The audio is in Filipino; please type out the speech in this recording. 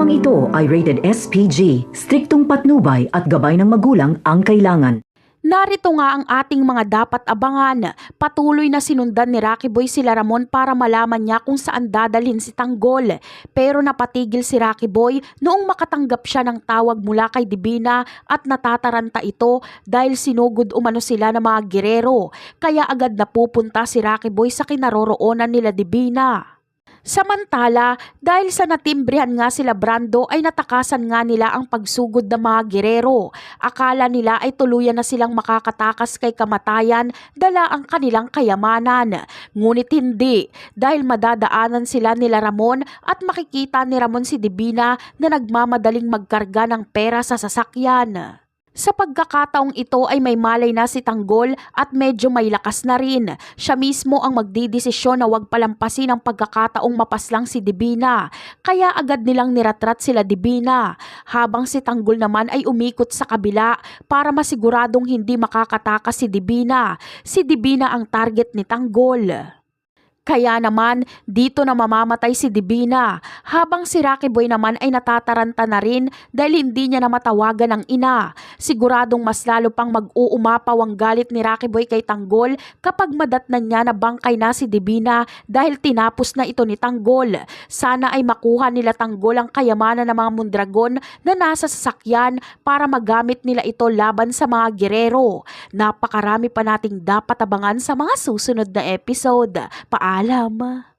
Programang ito ay rated SPG, striktong patnubay at gabay ng magulang ang kailangan. Narito nga ang ating mga dapat abangan. Patuloy na sinundan ni Rocky Boy sila Ramon para malaman niya kung saan dadalhin si Tanggol. Pero napatigil si Rocky Boy noong makatanggap siya ng tawag mula kay Divina at natataranta ito dahil sinugod umano sila ng mga gerero. Kaya agad na pupunta si Rocky Boy sa kinaroroonan nila Divina. Samantala, dahil sa natimbrehan nga sila Brando ay natakasan nga nila ang pagsugod ng mga gerero. Akala nila ay tuluyan na silang makakatakas kay kamatayan dala ang kanilang kayamanan. Ngunit hindi, dahil madadaanan sila nila Ramon at makikita ni Ramon si Divina na nagmamadaling magkarga ng pera sa sasakyan. Sa pagkakataong ito ay may malay na si Tanggol at medyo may lakas na rin. Siya mismo ang magdidesisyon na huwag palampasin ang pagkakataong mapaslang si Divina. Kaya agad nilang niratrat sila Divina. Habang si Tanggol naman ay umikot sa kabila para masiguradong hindi makakatakas si Divina. Si Divina ang target ni Tanggol. Kaya naman, dito na mamamatay si Divina, habang si Rocky Boy naman ay natataranta na rin dahil hindi niya na matawagan ang ina. Siguradong mas lalo pang mag-uumapaw ang galit ni Rocky Boy kay Tanggol kapag madatnan niya na bangkay na si Divina dahil tinapos na ito ni Tanggol. Sana ay makuha nila Tanggol ang kayamanan ng mga Mondragon na nasa sasakyan para magamit nila ito laban sa mga gerero. Napakarami pa nating dapat abangan sa mga susunod na episode. Paalam!